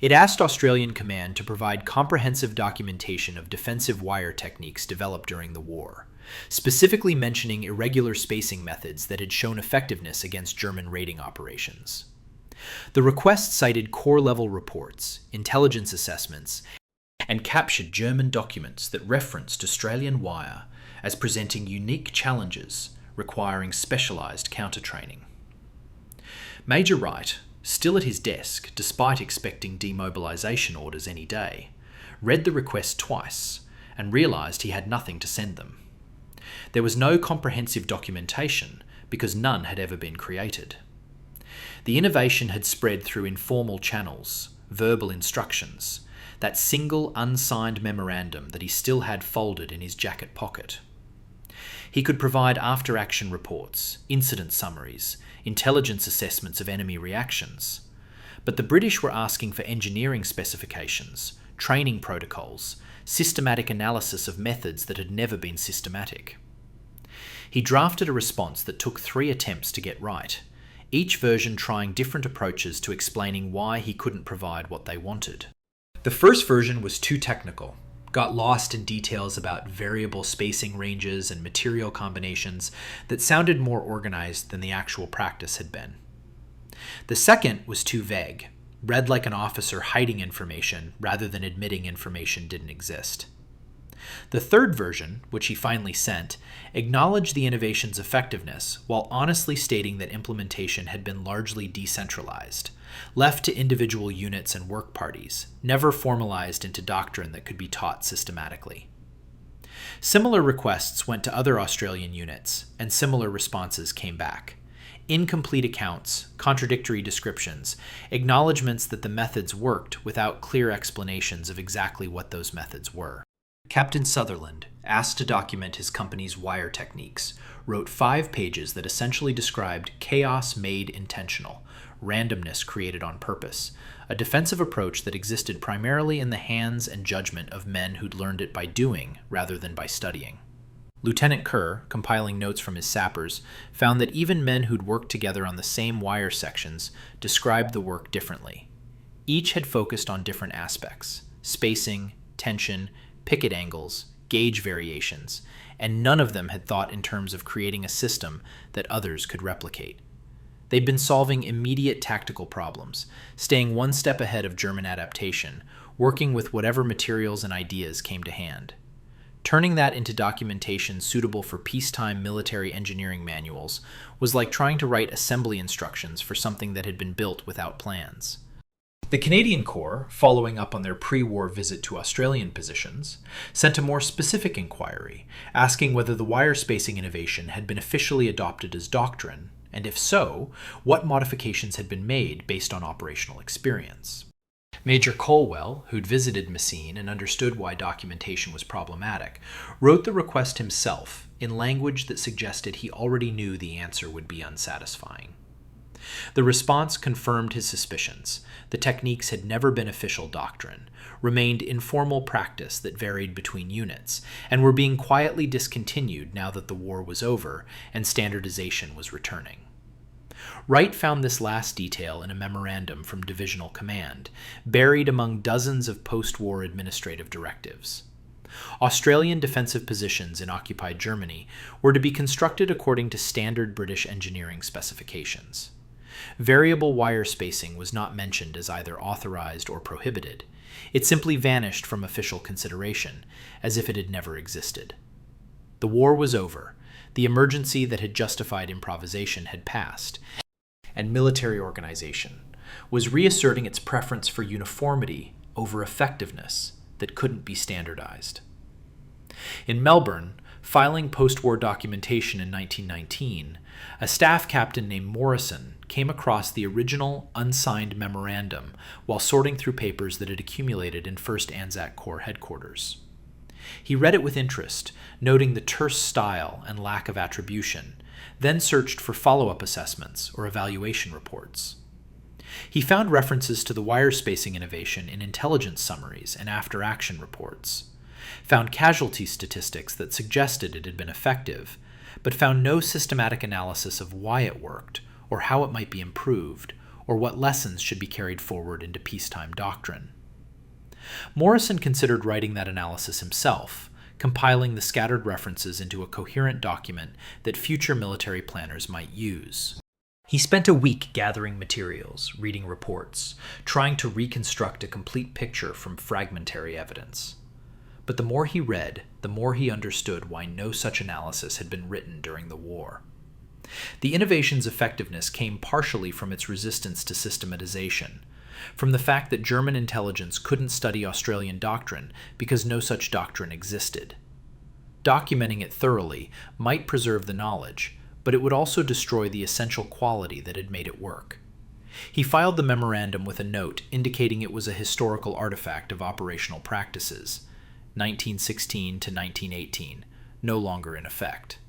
It asked Australian Command to provide comprehensive documentation of defensive wire techniques developed during the war, specifically mentioning irregular spacing methods that had shown effectiveness against German raiding operations. The request cited corps-level reports, intelligence assessments, and captured German documents that referenced Australian wire as presenting unique challenges requiring specialized counter-training. Major Wright, still at his desk despite expecting demobilization orders any day, read the request twice and realized he had nothing to send them. There was no comprehensive documentation because none had ever been created. The innovation had spread through informal channels, verbal instructions, that single unsigned memorandum that he still had folded in his jacket pocket. He could provide after-action reports, incident summaries, intelligence assessments of enemy reactions. But the British were asking for engineering specifications, training protocols, systematic analysis of methods that had never been systematic. He drafted a response that took 3 attempts to get right, each version trying different approaches to explaining why he couldn't provide what they wanted. The first version was too technical, got lost in details about variable spacing ranges and material combinations that sounded more organized than the actual practice had been. The second was too vague, read like an officer hiding information rather than admitting information didn't exist. The third version, which he finally sent, acknowledged the innovation's effectiveness while honestly stating that implementation had been largely decentralized, left to individual units and work parties, never formalized into doctrine that could be taught systematically. Similar requests went to other Australian units, and similar responses came back. Incomplete accounts, contradictory descriptions, acknowledgments that the methods worked without clear explanations of exactly what those methods were. Captain Sutherland, asked to document his company's wire techniques, wrote 5 pages that essentially described chaos made intentional, randomness created on purpose, a defensive approach that existed primarily in the hands and judgment of men who'd learned it by doing rather than by studying. Lieutenant Kerr, compiling notes from his sappers, found that even men who'd worked together on the same wire sections described the work differently. Each had focused on different aspects: spacing, tension, picket angles, gauge variations, and none of them had thought in terms of creating a system that others could replicate. They'd been solving immediate tactical problems, staying one step ahead of German adaptation, working with whatever materials and ideas came to hand. Turning that into documentation suitable for peacetime military engineering manuals was like trying to write assembly instructions for something that had been built without plans. The Canadian Corps, following up on their pre-war visit to Australian positions, sent a more specific inquiry, asking whether the wire spacing innovation had been officially adopted as doctrine, and if so, what modifications had been made based on operational experience. Major Colwell, who'd visited Messines and understood why documentation was problematic, wrote the request himself in language that suggested he already knew the answer would be unsatisfying. The response confirmed his suspicions. The techniques had never been official doctrine, remained informal practice that varied between units, and were being quietly discontinued now that the war was over and standardization was returning. Wright found this last detail in a memorandum from Divisional Command, buried among dozens of post-war administrative directives. Australian defensive positions in occupied Germany were to be constructed according to standard British engineering specifications. Variable wire spacing was not mentioned as either authorized or prohibited. It simply vanished from official consideration, as if it had never existed. The war was over. The emergency that had justified improvisation had passed, and military organization was reasserting its preference for uniformity over effectiveness that couldn't be standardized. In Melbourne, filing post-war documentation in 1919, a staff captain named Morrison came across the original unsigned memorandum while sorting through papers that had accumulated in 1st Anzac Corps headquarters. He read it with interest, noting the terse style and lack of attribution, then searched for follow-up assessments or evaluation reports. He found references to the wire spacing innovation in intelligence summaries and after-action reports, found casualty statistics that suggested it had been effective, but found no systematic analysis of why it worked, or how it might be improved, or what lessons should be carried forward into peacetime doctrine. Morrison considered writing that analysis himself, compiling the scattered references into a coherent document that future military planners might use. He spent a week gathering materials, reading reports, trying to reconstruct a complete picture from fragmentary evidence. But the more he read, the more he understood why no such analysis had been written during the war. The innovation's effectiveness came partially from its resistance to systematization, from the fact that German intelligence couldn't study Australian doctrine because no such doctrine existed. Documenting it thoroughly might preserve the knowledge, but it would also destroy the essential quality that had made it work. He filed the memorandum with a note indicating it was a historical artifact of operational practices, 1916 to 1918, no longer in effect.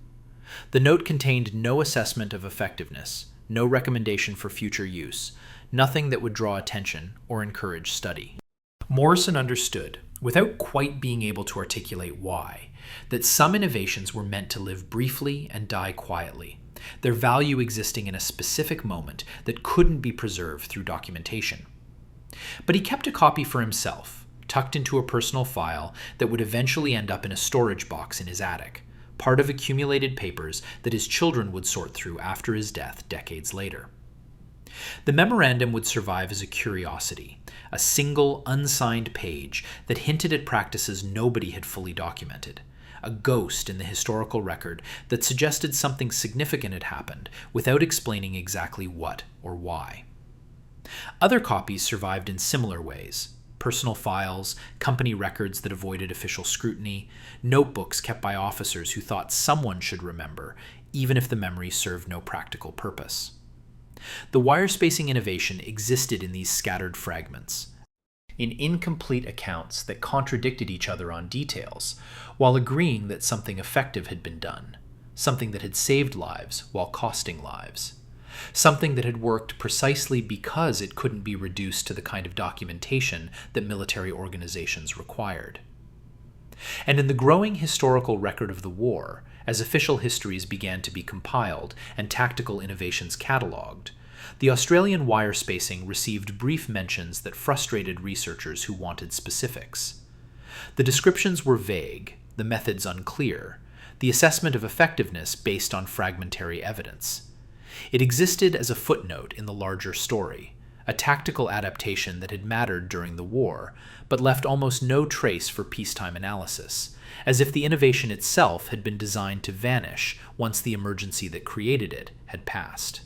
The note contained no assessment of effectiveness, no recommendation for future use, nothing that would draw attention or encourage study. Morrison understood, without quite being able to articulate why, that some innovations were meant to live briefly and die quietly, their value existing in a specific moment that couldn't be preserved through documentation. But he kept a copy for himself, tucked into a personal file that would eventually end up in a storage box in his attic, part of accumulated papers that his children would sort through after his death decades later. The memorandum would survive as a curiosity, a single unsigned page that hinted at practices nobody had fully documented, a ghost in the historical record that suggested something significant had happened without explaining exactly what or why. Other copies survived in similar ways: personal files, company records that avoided official scrutiny, notebooks kept by officers who thought someone should remember, even if the memory served no practical purpose. The wire spacing innovation existed in these scattered fragments, in incomplete accounts that contradicted each other on details, while agreeing that something effective had been done, something that had saved lives while costing lives, something that had worked precisely because it couldn't be reduced to the kind of documentation that military organizations required. And in the growing historical record of the war, as official histories began to be compiled and tactical innovations catalogued, the Australian wire spacing received brief mentions that frustrated researchers who wanted specifics. The descriptions were vague, the methods unclear, the assessment of effectiveness based on fragmentary evidence. It existed as a footnote in the larger story, a tactical adaptation that had mattered during the war, but left almost no trace for peacetime analysis, as if the innovation itself had been designed to vanish once the emergency that created it had passed.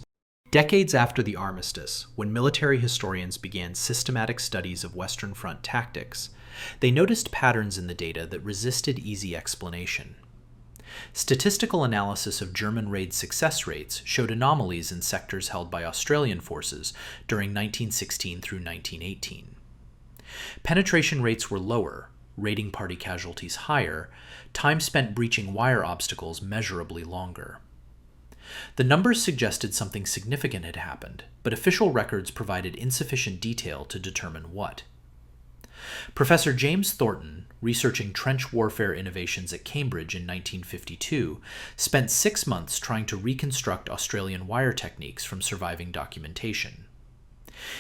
Decades after the armistice, when military historians began systematic studies of Western Front tactics, they noticed patterns in the data that resisted easy explanation. Statistical analysis of German raid success rates showed anomalies in sectors held by Australian forces during 1916 through 1918. Penetration rates were lower, raiding party casualties higher, time spent breaching wire obstacles measurably longer. The numbers suggested something significant had happened, but official records provided insufficient detail to determine what. Professor James Thornton, researching trench warfare innovations at Cambridge in 1952, spent 6 months trying to reconstruct Australian wire techniques from surviving documentation.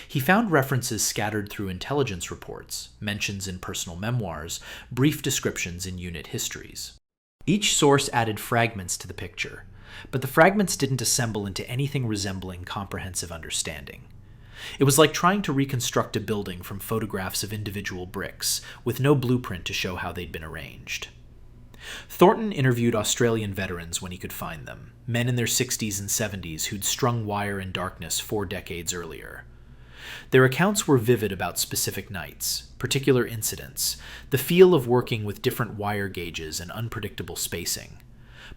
He found references scattered through intelligence reports, mentions in personal memoirs, brief descriptions in unit histories. Each source added fragments to the picture, but the fragments didn't assemble into anything resembling comprehensive understanding. It was like trying to reconstruct a building from photographs of individual bricks, with no blueprint to show how they'd been arranged. Thornton interviewed Australian veterans when he could find them, men in their 60s and 70s who'd strung wire in darkness 4 decades earlier. Their accounts were vivid about specific nights, particular incidents, the feel of working with different wire gauges and unpredictable spacing.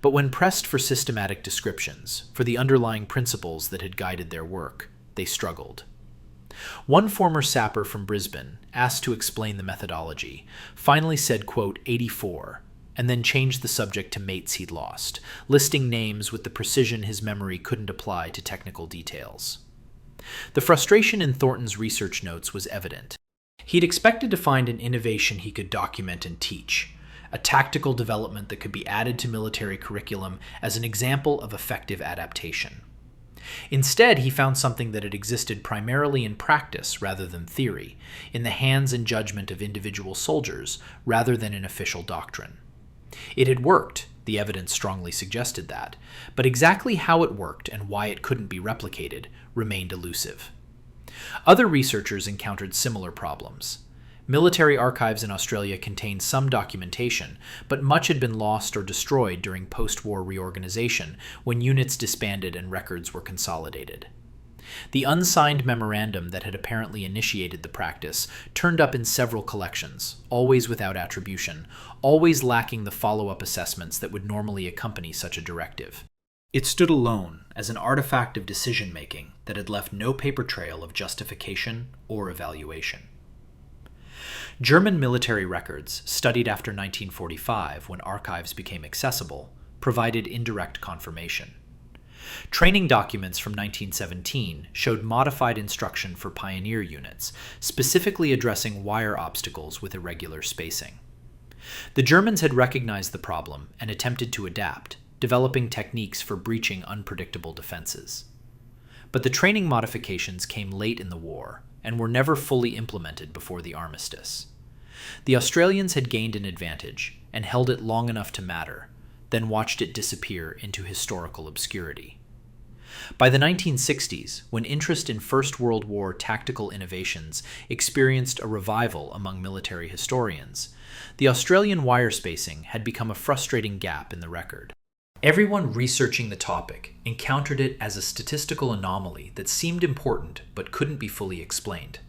But when pressed for systematic descriptions, for the underlying principles that had guided their work, they struggled. One former sapper from Brisbane, asked to explain the methodology, finally said, quote, 84, and then changed the subject to mates he'd lost, listing names with the precision his memory couldn't apply to technical details. The frustration in Thornton's research notes was evident. He'd expected to find an innovation he could document and teach, a tactical development that could be added to military curriculum as an example of effective adaptation. Instead, he found something that had existed primarily in practice rather than theory, in the hands and judgment of individual soldiers rather than in official doctrine. It had worked, the evidence strongly suggested that, but exactly how it worked and why it couldn't be replicated remained elusive. Other researchers encountered similar problems. Military archives in Australia contained some documentation, but much had been lost or destroyed during post-war reorganization when units disbanded and records were consolidated. The unsigned memorandum that had apparently initiated the practice turned up in several collections, always without attribution, always lacking the follow-up assessments that would normally accompany such a directive. It stood alone as an artifact of decision-making that had left no paper trail of justification or evaluation. German military records, studied after 1945 when archives became accessible, provided indirect confirmation. Training documents from 1917 showed modified instruction for pioneer units, specifically addressing wire obstacles with irregular spacing. The Germans had recognized the problem and attempted to adapt, developing techniques for breaching unpredictable defenses. But the training modifications came late in the war and were never fully implemented before the armistice. The Australians had gained an advantage and held it long enough to matter, then watched it disappear into historical obscurity. By the 1960s, when interest in First World War tactical innovations experienced a revival among military historians, the Australian wire spacing had become a frustrating gap in the record. Everyone researching the topic encountered it as a statistical anomaly that seemed important but couldn't be fully explained.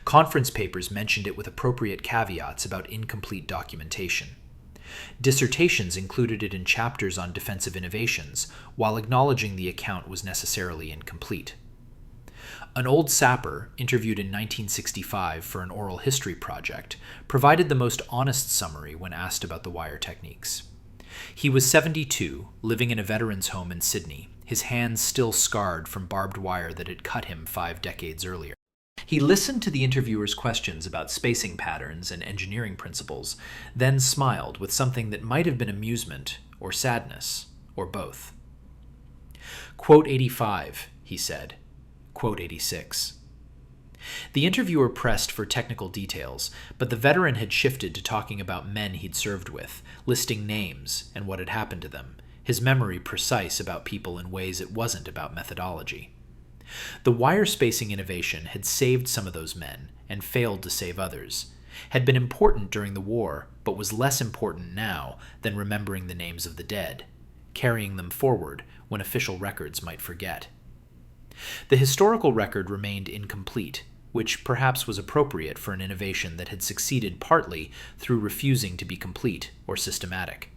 Conference papers mentioned it with appropriate caveats about incomplete documentation. Dissertations included it in chapters on defensive innovations, while acknowledging the account was necessarily incomplete. An old sapper, interviewed in 1965 for an oral history project, provided the most honest summary when asked about the wire techniques. He was 72, living in a veteran's home in Sydney, his hands still scarred from barbed wire that had cut him 5 decades earlier. He listened to the interviewer's questions about spacing patterns and engineering principles, then smiled with something that might have been amusement or sadness, or both. Quote 85, he said. Quote 86. The interviewer pressed for technical details, but the veteran had shifted to talking about men he'd served with, listing names and what had happened to them, his memory precise about people in ways it wasn't about methodology. The wire spacing innovation had saved some of those men and failed to save others, had been important during the war, but was less important now than remembering the names of the dead, carrying them forward when official records might forget. The historical record remained incomplete, which perhaps was appropriate for an innovation that had succeeded partly through refusing to be complete or systematic.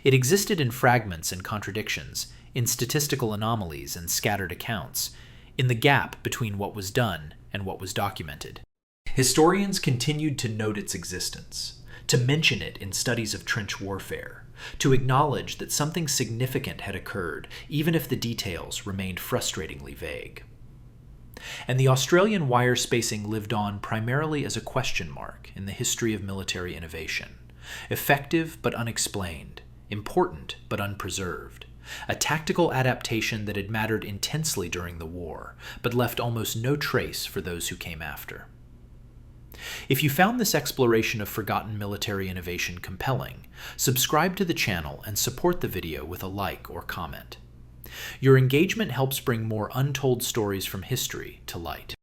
It existed in fragments and contradictions, in statistical anomalies and scattered accounts, in the gap between what was done and what was documented. Historians continued to note its existence, to mention it in studies of trench warfare, to acknowledge that something significant had occurred, even if the details remained frustratingly vague. And the Australian wire spacing lived on primarily as a question mark in the history of military innovation. Effective but unexplained, important but unpreserved. A tactical adaptation that had mattered intensely during the war, but left almost no trace for those who came after. If you found this exploration of forgotten military innovation compelling, subscribe to the channel and support the video with a like or comment. Your engagement helps bring more untold stories from history to light.